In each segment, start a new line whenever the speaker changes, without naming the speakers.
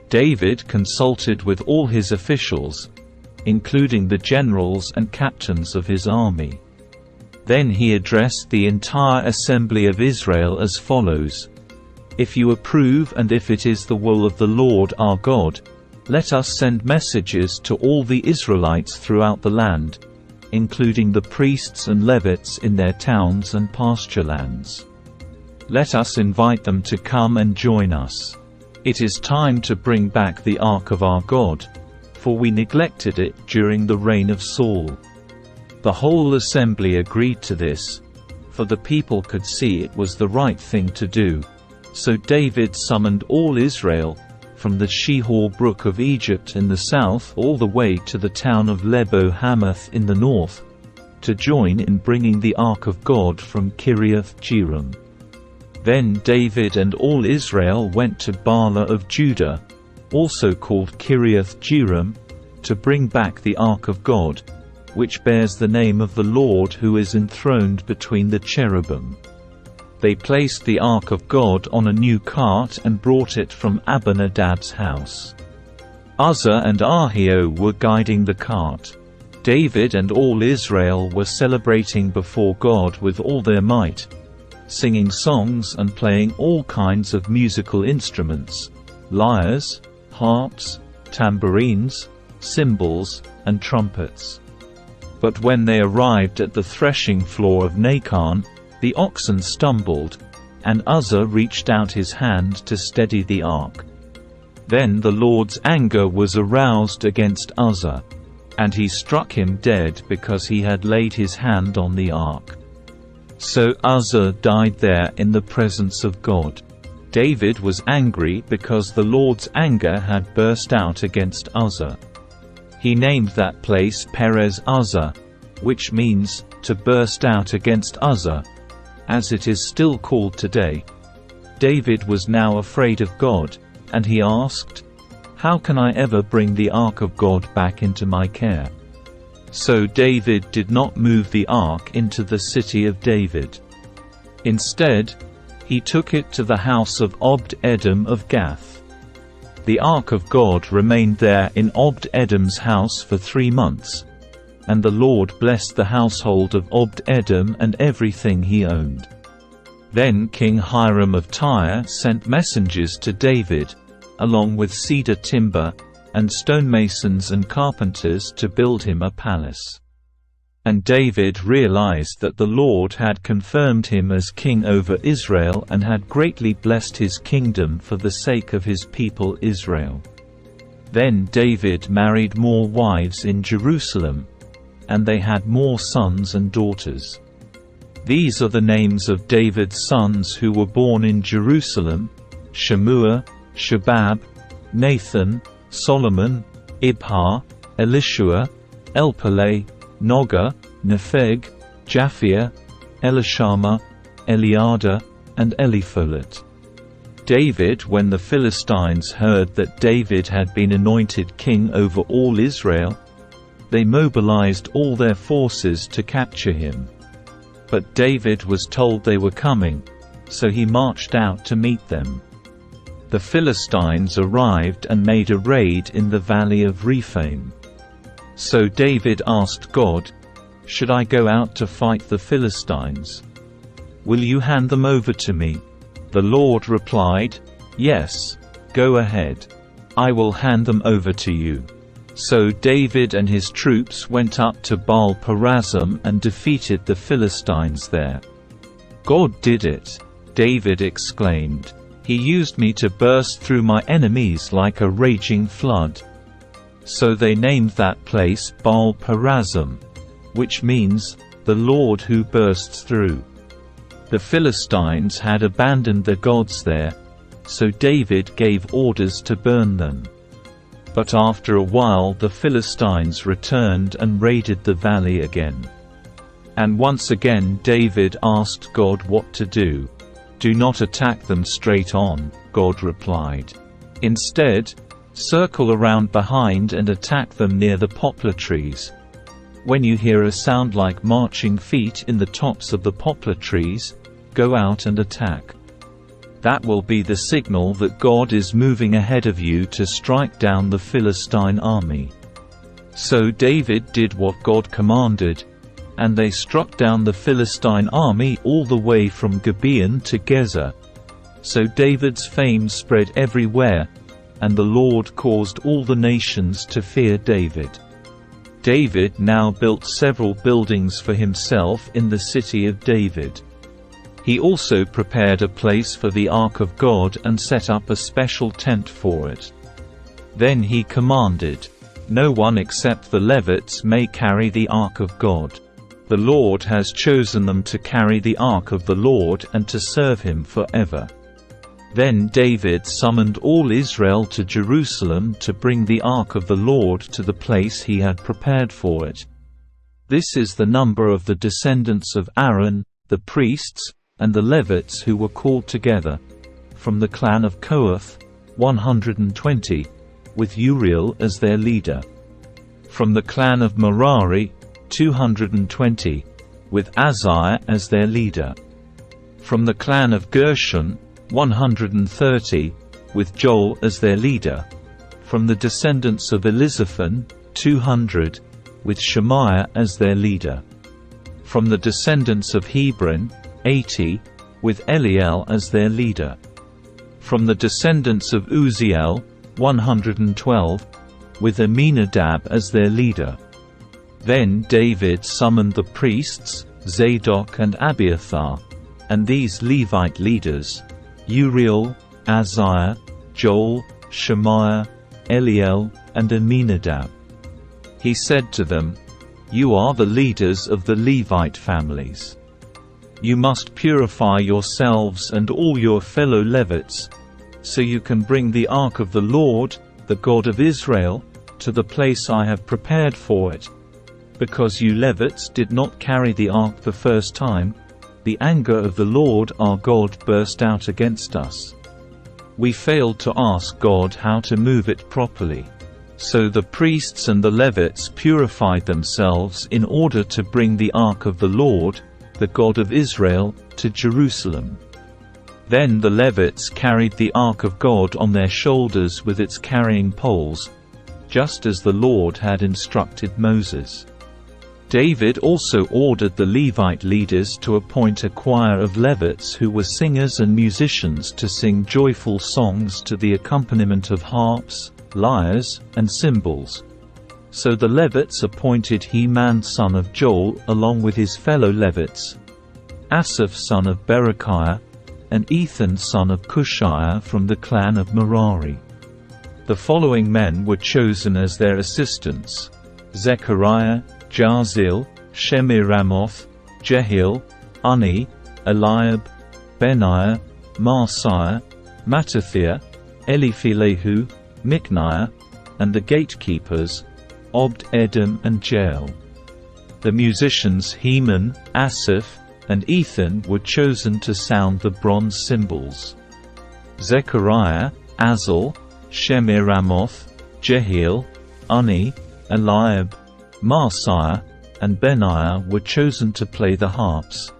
David consulted with all his officials, including the generals and captains of his army. Then he addressed the entire assembly of Israel as follows: "If you approve and if it is the will of the Lord our God, let us send messages to all the Israelites throughout the land, including the priests and Levites in their towns and pasture lands. Let us invite them to come and join us. It is time to bring back the ark of our God, for we neglected it during the reign of Saul." The whole assembly agreed to this, for the people could see it was the right thing to do. So David summoned all Israel, from the Shihor brook of Egypt in the south all the way to the town of Lebo-Hamath in the north, to join in bringing the ark of God from Kiriath-Jearim. Then David and all Israel went to Baalah of Judah, also called Kiriath-Jearim, to bring back the ark of God, which bears the name of the Lord who is enthroned between the cherubim. They placed the ark of God on a new cart and brought it from Abinadab's house. Uzzah and Ahio were guiding the cart. David and all Israel were celebrating before God with all their might, singing songs and playing all kinds of musical instruments: lyres, harps, tambourines, cymbals, and trumpets. But when they arrived at the threshing floor of Nacon, the oxen stumbled, and Uzzah reached out his hand to steady the ark. Then the Lord's anger was aroused against Uzzah, and he struck him dead because he had laid his hand on the ark. So Uzzah died there in the presence of God. David was angry because the Lord's anger had burst out against Uzzah. He named that place Perez Uzzah, which means, to burst out against Uzzah, as it is still called today. David was now afraid of God, and he asked, "How can I ever bring the ark of God back into my care?" So David did not move the ark into the city of David. Instead, he took it to the house of Obed-Edom of Gath. The ark of God remained there in Obed-Edom's house for 3 months, and the Lord blessed the household of Obed-Edom and everything he owned. Then King Hiram of Tyre sent messengers to David, along with cedar timber, and stonemasons and carpenters to build him a palace. And David realized that the Lord had confirmed him as king over Israel and had greatly blessed his kingdom for the sake of his people Israel. Then David married more wives in Jerusalem, and they had more sons and daughters. These are the names of David's sons who were born in Jerusalem: Shammua, Shobab, Nathan, Solomon, Ibhar, Elishua, Elpeleh, Noga, Nepheg, Japhia, Elishama, Eliada, and Elipholet. David, when the Philistines heard that David had been anointed king over all Israel, they mobilized all their forces to capture him. But David was told they were coming, so he marched out to meet them. The Philistines arrived and made a raid in the valley of Rephaim. So David asked God, "Should I go out to fight the Philistines? Will you hand them over to me?" The Lord replied, "Yes, go ahead. I will hand them over to you." So David and his troops went up to Baal-perazim and defeated the Philistines there. "God did it," David exclaimed. "He used me to burst through my enemies like a raging flood." So they named that place Baal-perazim, which means, "the Lord who bursts through." The Philistines had abandoned their gods there, so David gave orders to burn them. But after a while the Philistines returned and raided the valley again. And once again David asked God what to do. "Do not attack them straight on," God replied. "Instead, circle around behind and attack them near the poplar trees. When you hear a sound like marching feet in the tops of the poplar trees, go out and attack." That will be the signal that God is moving ahead of you to strike down the Philistine army." So David did what God commanded, and they struck down the Philistine army all the way from Gibeon to Gezer. So David's fame spread everywhere, and the Lord caused all the nations to fear David. David now built several buildings for himself in the city of David. He also prepared a place for the Ark of God and set up a special tent for it. Then he commanded, "No one except the Levites may carry the Ark of God. The Lord has chosen them to carry the Ark of the Lord and to serve him forever." Then David summoned all Israel to Jerusalem to bring the Ark of the Lord to the place he had prepared for it. This is the number of the descendants of Aaron, the priests, and the Levites who were called together. From the clan of Kohath, 120, with Uriel as their leader. From the clan of Merari, 220, with Asaiah as their leader. From the clan of Gershon, 130, with Joel as their leader. From the descendants of Elizaphan, 200, with Shemaiah as their leader. From the descendants of Hebron, 80, with Eliel as their leader. From the descendants of Uzziel, 112, with Aminadab as their leader. Then David summoned the priests, Zadok and Abiathar, and these Levite leaders, Uriel, Asaiah, Joel, Shemaiah, Eliel, and Aminadab. He said to them, "You are the leaders of the Levite families. You must purify yourselves and all your fellow Levites, so you can bring the Ark of the Lord, the God of Israel, to the place I have prepared for it. Because you Levites did not carry the Ark the first time, the anger of the Lord our God burst out against us. We failed to ask God how to move it properly. So the priests and the Levites purified themselves in order to bring the Ark of the Lord, the God of Israel, to Jerusalem. Then the Levites carried the Ark of God on their shoulders with its carrying poles, just as the Lord had instructed Moses. David also ordered the Levite leaders to appoint a choir of Levites who were singers and musicians to sing joyful songs to the accompaniment of harps, lyres, and cymbals. So the Levites appointed Heman son of Joel along with his fellow Levites, Asaph son of Berechiah, and Ethan son of Cushiah from the clan of Merari. The following men were chosen as their assistants: Zechariah, Jaazil, 𝗕𝗵𝗶𝗶𝗀𝗡, Jehiel, Unni, Eliab, Benaiah, Maaseiah, Mattithiah, Eliphilehu, Micniah, and the gatekeepers, Obed-Edom and Jael. The musicians Heman, Asaph, and Ethan were chosen to sound the bronze cymbals. Zechariah, Azel, 𝗕𝗵𝗶𝗶𝗀, Jehiel, Unni, Eliab, Maaseiah, and Benaiah were chosen to play the harps.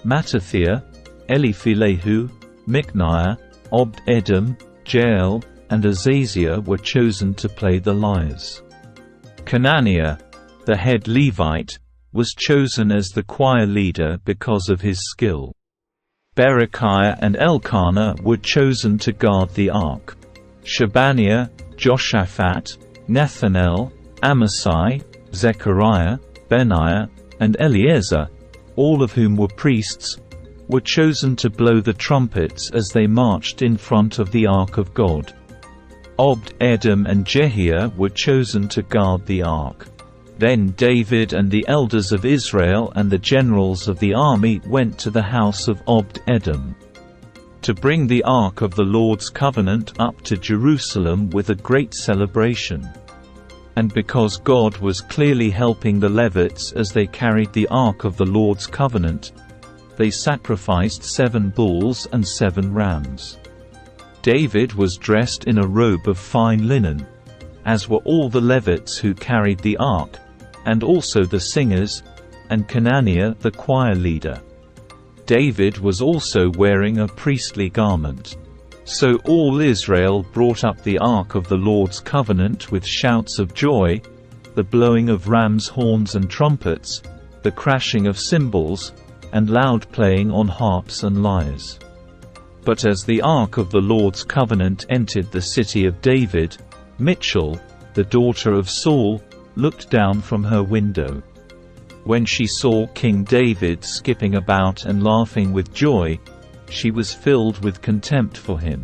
Mattithiah, Eliphilehu, Micniah, Obed-Edom, Jael, and Azaziah were chosen to play the lyres. Kenaniah, the head Levite, was chosen as the choir leader because of his skill. Berechiah and Elkanah were chosen to guard the ark. Shebaniah, Joshaphat, Nethanel, Amasai, Zechariah, Benaiah, and Eleazar, all of whom were priests, were chosen to blow the trumpets as they marched in front of the Ark of God. Obed-Edom and Jehiah were chosen to guard the ark. Then David and the elders of Israel and the generals of the army went to the house of Obed-Edom to bring the Ark of the Lord's covenant up to Jerusalem with a great celebration. And because God was clearly helping the Levites as they carried the Ark of the Lord's covenant, they sacrificed 7 bulls and 7 rams. David was dressed in a robe of fine linen, as were all the Levites who carried the ark, and also the singers, and Kenaniah the choir leader. David was also wearing a priestly garment. So all Israel brought up the ark of the Lord's covenant with shouts of joy, the blowing of ram's horns and trumpets, the crashing of cymbals, and loud playing on harps and lyres. But as the ark of the Lord's covenant entered the city of David, Michal, the daughter of Saul, looked down from her window. When she saw King David skipping about and laughing with joy, she was filled with contempt for him.